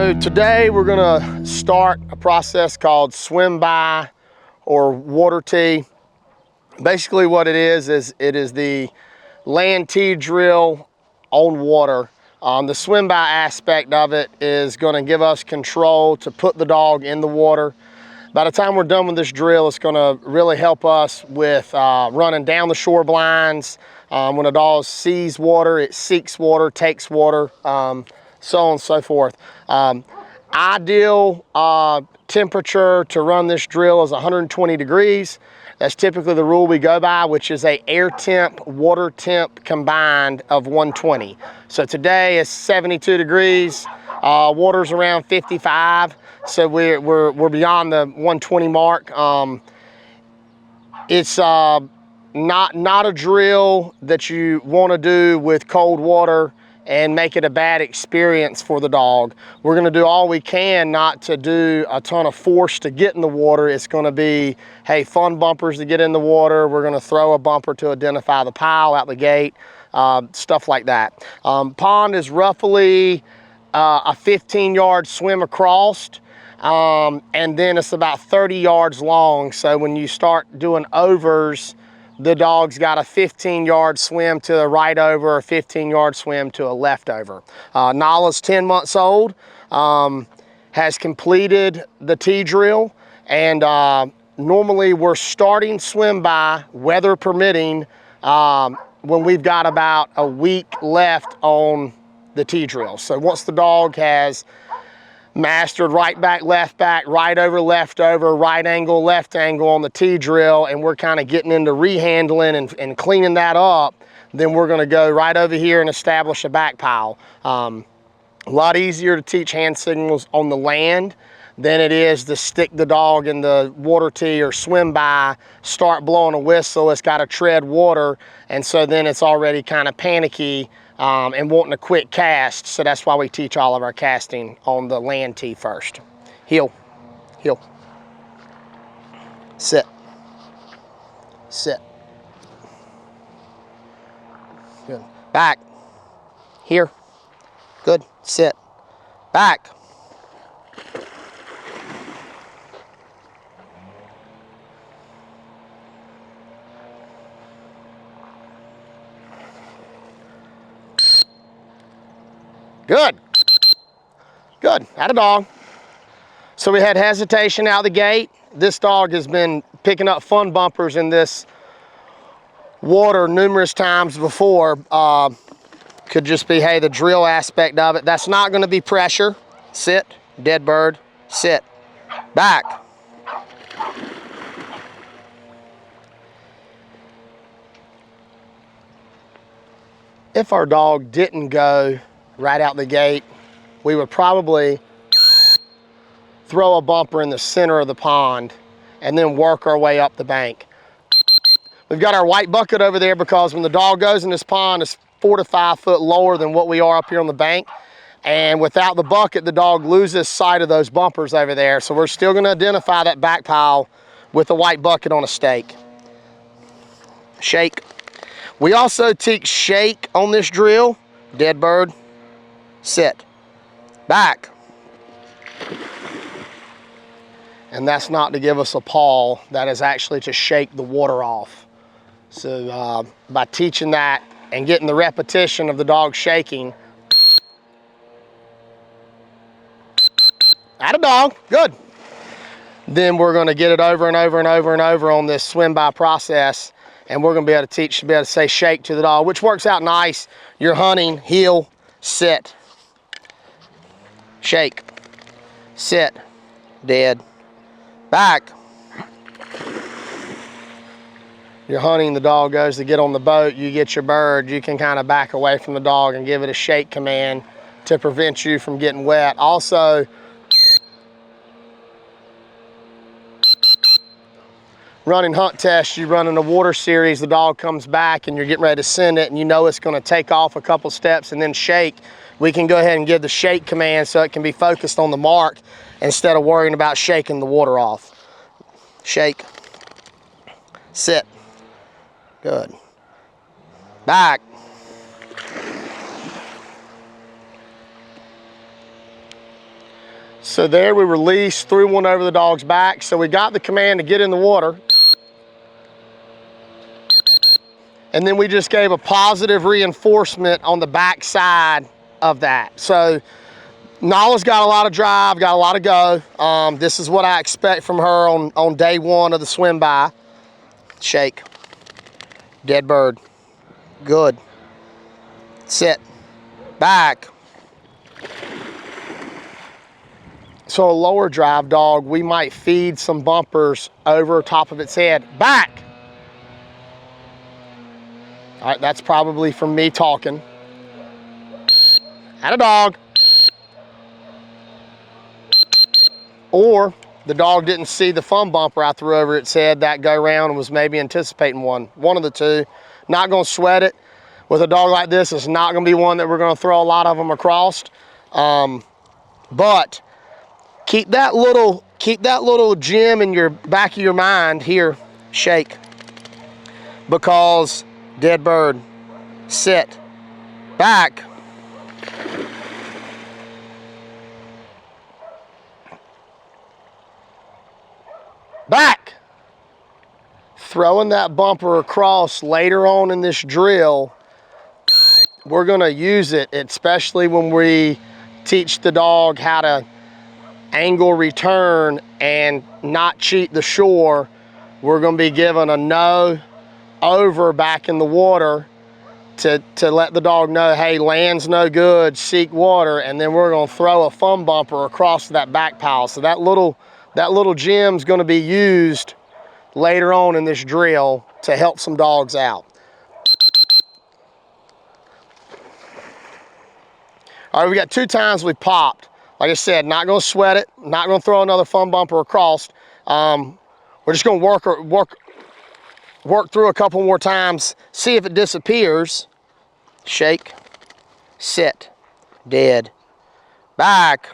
So today we're gonna start a process called swim by or water tee. Basically what it is it is the land tee drill on water. The swim by aspect of it is gonna give us control to put the dog in the water. By the time we're done with this drill, it's gonna really help us with running down the shore blinds. When a dog sees water, it seeks water, takes water, so on and so forth. Ideal temperature to run this drill is 120 degrees. That's typically the rule we go by, which is a air temp, water temp combined of 120. So today is 72 degrees, water's around 55. So we're beyond the 120 mark. It's not a drill that you want to do with cold water and make it a bad experience for the dog. We're gonna do all we can not to do a ton of force to get in the water. It's gonna be, hey, fun bumpers to get in the water. We're gonna throw a bumper to identify the pile out the gate, stuff like that. Pond is roughly a 15-yard swim across. And then it's about 30 yards long. So when you start doing overs, the dog's got a 15-yard swim to a right over, a 15-yard swim to a left over. Nala's 10 months old, has completed the tee drill, and normally we're starting swim by, weather permitting, when we've got about a week left on the tee drill. So once the dog has mastered right back, right over, left over, right angle, left angle on the tee drill, and we're kind of getting into rehandling and cleaning that up, then we're gonna go right over here and establish a back pile. A lot easier to teach hand signals on the land than it is to stick the dog in the water tee or swim by, start blowing a whistle, it's gotta tread water, and so then it's already kind of panicky and wanting a quick cast. So that's why we teach all of our casting on the land tee first. Heel, heel, sit, sit. Good. Back, here, good, sit, back. Good, good, atta dog. So we had hesitation out the gate. This dog has been picking up fun bumpers in this water numerous times before. Could just be, hey, the drill aspect of it. That's not gonna be pressure. Sit, dead bird, sit, back. If our dog didn't go right out the gate, we would probably throw a bumper in the center of the pond and then work our way up the bank. We've got our white bucket over there because when the dog goes in this pond, it's 4 to 5 foot lower than what we are up here on the bank. And without the bucket, the dog loses sight of those bumpers over there. So we're still gonna identify that back pile with a white bucket on a stake. Shake. We also teach shake on this drill. Dead bird, sit, back. And that's not to give us a paw, that is actually to shake the water off. So by teaching that and getting the repetition of the dog shaking, atta dog, good. Then we're gonna get it over and over and over and over on this swim by process, and we're gonna be able to teach, be able to say shake to the dog, which works out nice. You're hunting, heel, sit, shake, sit, dead, back. You're hunting, the dog goes to get on the boat, you get your bird, you can kind of back away from the dog and give it a shake command to prevent you from getting wet. Also, running hunt tests, you run in a water series, the dog comes back and you're getting ready to send it and you know it's gonna take off a couple steps and then shake. We can go ahead and give the shake command so it can be focused on the mark instead of worrying about shaking the water off. Shake, sit, good, back. So there we released, threw one over the dog's back. So we got the command to get in the water. And then we just gave a positive reinforcement on the back side of that. So Nala's got a lot of drive, got a lot of go. This is what I expect from her on day one of the swim by. Shake. Dead bird. Good. Sit. Back. So a lower drive dog, we might feed some bumpers over top of its head. Back. All right, that's probably from me talking. Atta dog. Or the dog didn't see the fun bumper I threw over its head that go round and was maybe anticipating one. One of the two. Not gonna sweat it. With a dog like this, it's not gonna be one that we're gonna throw a lot of them across. But keep that little gem in your back of your mind here. Shake. Because dead bird. Sit. Back. Back. Throwing that bumper across later on in this drill, we're gonna use it, especially when we teach the dog how to angle return and not cheat the shore. We're gonna be given a no over back in the water to let the dog know, hey, land's no good, seek water, and then we're gonna throw a fun bumper across that back pile. So that little gem's gonna be used later on in this drill to help some dogs out. All right, we got 2 times we popped. Like I said, not gonna sweat it, not gonna throw another fun bumper across. We're just gonna work through a couple more times, see if it disappears. Shake, sit, dead, back.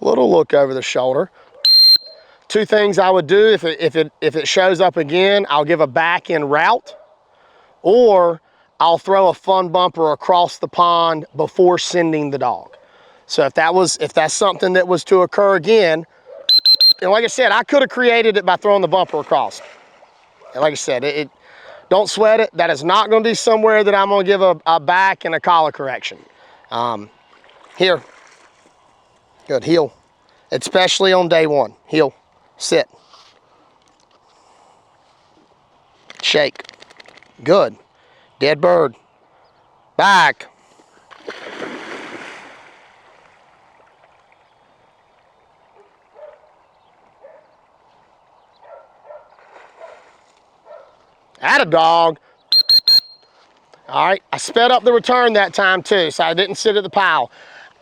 Little look over the shoulder. 2 things I would do if it shows up again, I'll give a back in route, or I'll throw a fun bumper across the pond before sending the dog. So if that's something that was to occur again, and like I said, I could have created it by throwing the bumper across. And like I said, don't sweat it. That is not going to be somewhere that I'm going to give a back and a collar correction. Here. Good, heel. Especially on day one. Heel, sit. Shake. Good. Dead bird. Back. Atta dog. All right, I sped up the return that time too, so I didn't sit at the pile.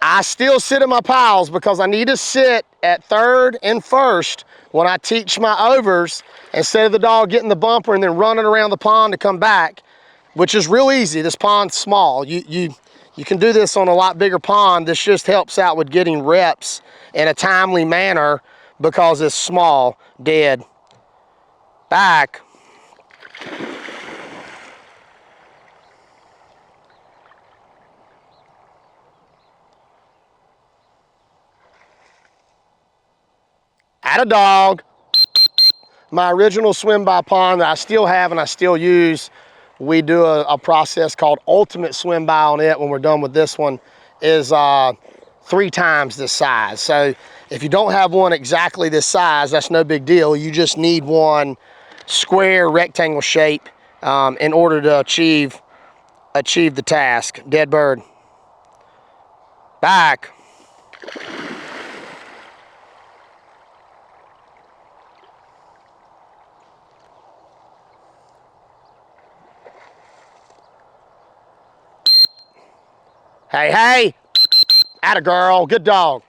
I still sit at my piles because I need to sit at third and first when I teach my overs, instead of the dog getting the bumper and then running around the pond to come back, which is real easy. This pond's small. You can do this on a lot bigger pond. This just helps out with getting reps in a timely manner because it's small. Dead. Back. Atta dog. My original swim by pond that I still have and I still use, we do a process called ultimate swim by on it when we're done with this one, is 3 times this size. So if you don't have one exactly this size, that's no big deal. You just need one square rectangle shape in order to achieve the task. Dead bird. Back. Hey, hey, atta girl, good dog.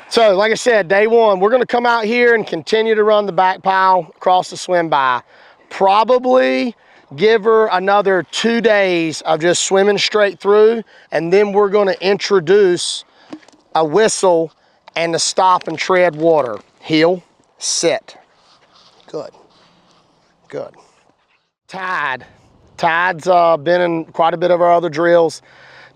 So like I said, day one, we're gonna come out here and continue to run the back pile across the swim by. Probably give her another 2 days of just swimming straight through, and then we're gonna introduce a whistle and to stop and tread water. Heel, sit, good. Good. Tide. Tide's been in quite a bit of our other drills.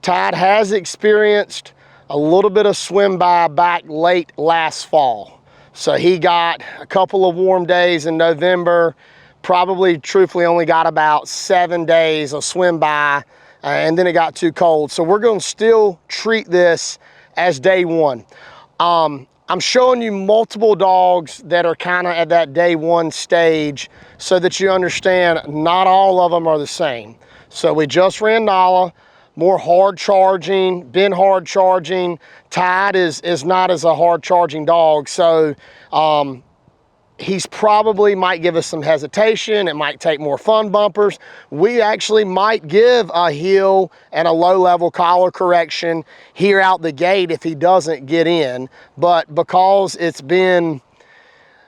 Tide has experienced a little bit of swim by back late last fall. So he got a couple of warm days in November, probably truthfully only got about 7 days of swim by, and then it got too cold. So we're gonna still treat this as day one. I'm showing you multiple dogs that are kind of at that day one stage so that you understand not all of them are the same. So we just ran Nala, more hard charging, been hard charging. Tide is not as a hard charging dog. So he's probably might give us some hesitation. It might take more fun bumpers. We actually might give a heel and a low level collar correction here out the gate if he doesn't get in. But because it's been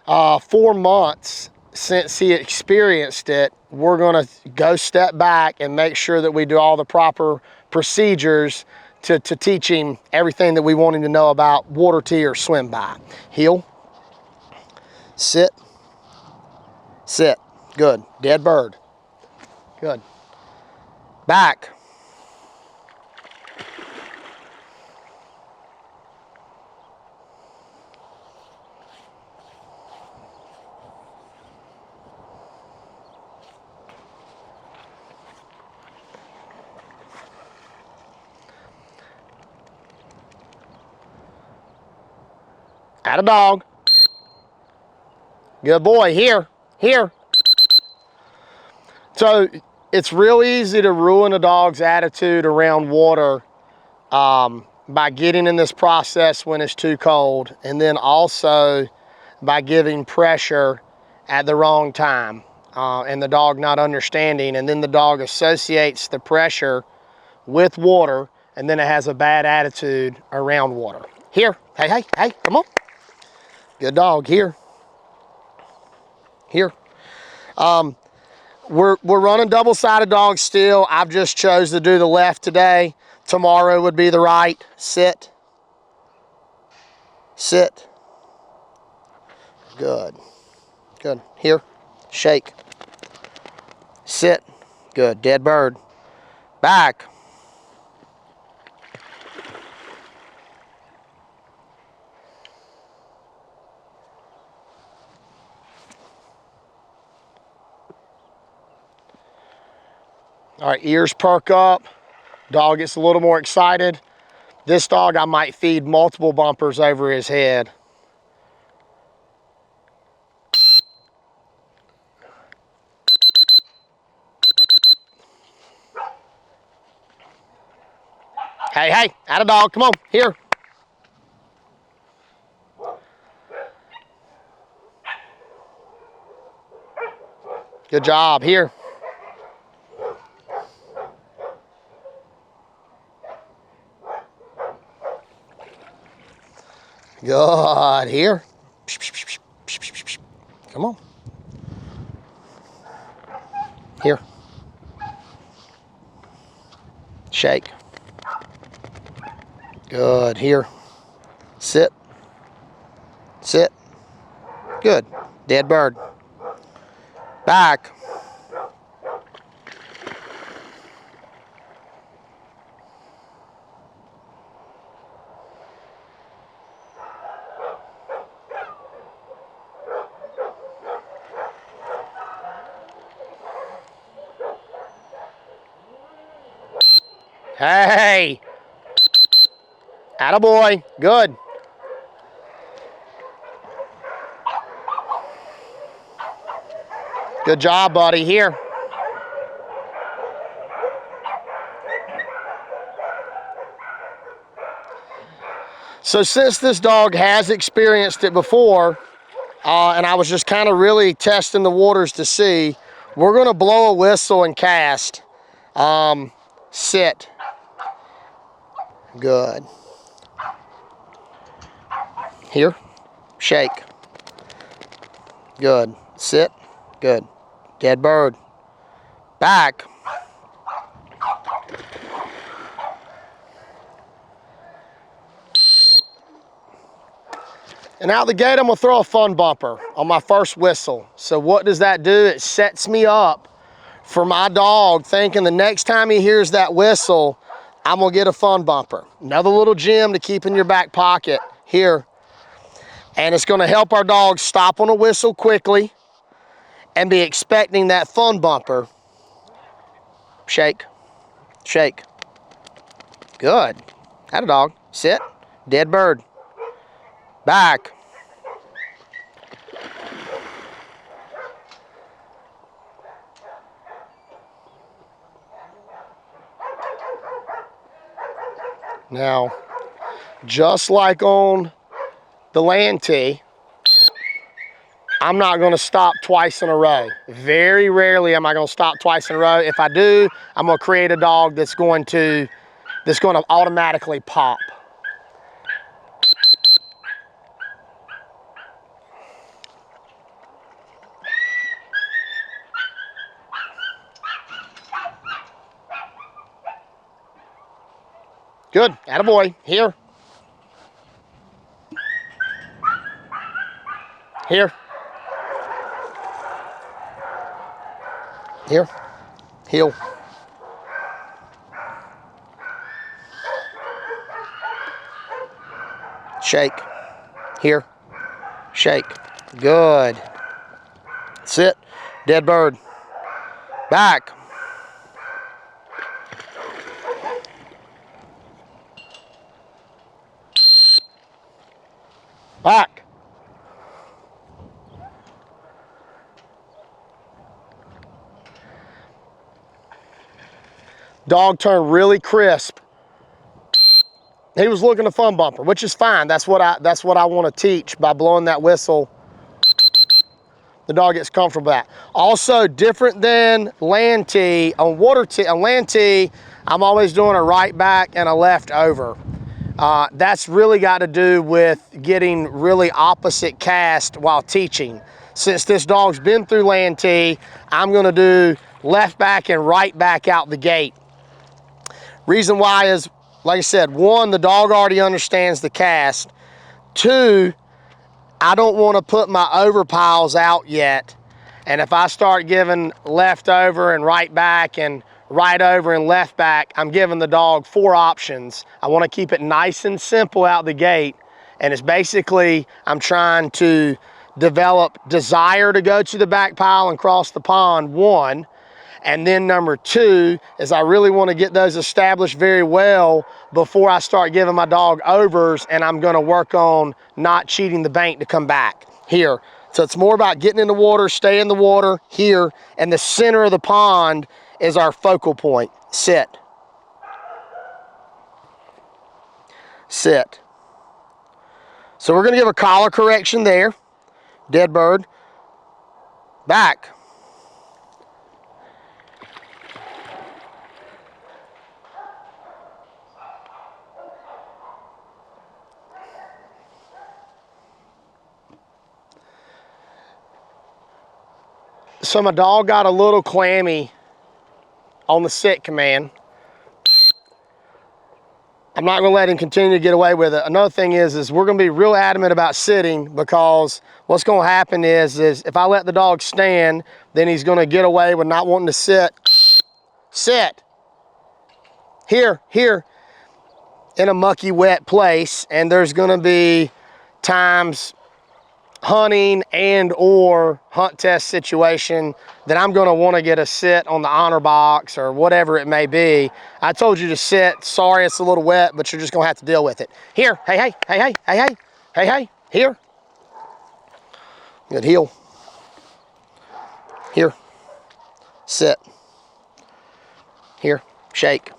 4 months since he experienced it, we're gonna go step back and make sure that we do all the proper procedures to teach him everything that we want him to know about water tee or swim by. Heel. Sit, sit, good, dead bird, good. Back. Atta dog. Good boy, here, here. So it's real easy to ruin a dog's attitude around water by getting in this process when it's too cold, and then also by giving pressure at the wrong time and the dog not understanding, and then the dog associates the pressure with water, and then it has a bad attitude around water. Here, hey, hey, hey, come on. Good dog, here. Here. We're running double-sided dogs still. I've just chose to do the left today. Tomorrow would be the right. Sit. Sit. Good. Good. Here. Shake. Sit. Good. Dead bird. Back. All right, ears perk up. Dog gets a little more excited. This dog, I might feed multiple bumpers over his head. Hey, hey, atta dog, come on, here. Good job, here. Good, here. Come on. Here. Shake. Good, here. Sit. Sit. Good. Dead bird. Back. Hey. Attaboy. Good. Good job, buddy. Here. So since this dog has experienced it before, and I was just kind of really testing the waters to see, we're gonna blow a whistle and cast. Sit. Good. Here. Shake. Good. Sit. Good. Dead bird. Back. And out the gate, I'm gonna throw a fun bumper on my first whistle. So what does that do? It sets me up for my dog thinking the next time he hears that whistle, I'm gonna get a fun bumper. Another little gem to keep in your back pocket here. And it's gonna help our dog stop on a whistle quickly and be expecting that fun bumper. Shake, shake. Good. Atta dog. Sit. Dead bird. Back. Now, just like on the land tee, I'm not gonna stop twice in a row. Very rarely am I gonna stop twice in a row. If I do, I'm gonna create a dog that's going to automatically pop. Good, attaboy, here. Here. Here, heel. Shake, here, shake. Good. Sit, dead bird. Back. Back. Dog turned really crisp. He was looking to fun bumper, which is fine. That's what I want to teach by blowing that whistle. The dog gets comfortable with that. Also, different than land tee, on land tee, I'm always doing a right back and a left over. That's really got to do with getting really opposite cast while teaching. Since this dog's been through land tee, I'm gonna do left back and right back out the gate. Reason why is, like I said, one, the dog already understands the cast. Two, I don't want to put my over piles out yet. And if I start giving left over and right back and right over and left back, I'm giving the dog 4 options. I want to keep it nice and simple out the gate. And it's basically, I'm trying to develop desire to go to the back pile and cross the pond, 1. And then number 2 is I really want to get those established very well before I start giving my dog overs, and I'm going to work on not cheating the bank to come back here. So it's more about getting in the water, stay in the water here, and the center of the pond is our focal point. Sit. Sit. So we're going to give a collar correction there. Dead bird. Back. So my dog got a little clammy on the sit command. I'm not gonna let him continue to get away with it. Another thing is we're gonna be real adamant about sitting, because what's gonna happen is if I let the dog stand, then he's gonna get away with not wanting to sit. Sit. Here, in a mucky, wet place, and there's gonna be times hunting and or hunt test situation that I'm going to want to get a sit on the honor box or whatever it may be. I told you to sit. Sorry, it's a little wet, but you're just going to have to deal with it. Here, hey, here. Good, heel. Here, sit. Here, shake.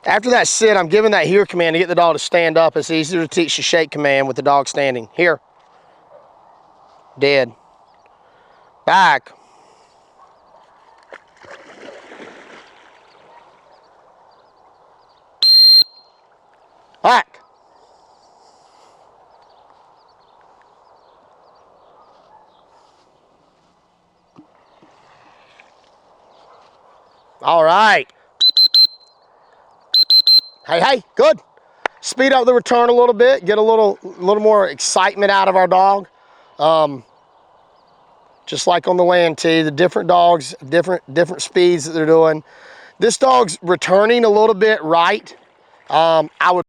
After that sit, I'm giving that here command to get the dog to stand up. It's easier to teach the shake command with the dog standing. Here. Dead. Back. Back. All right. Hey, good. speed up the return a little bit, get a little more excitement out of our dog. Just like on the land tee, the different dogs, different speeds that they're doing. This dog's returning a little bit right. I would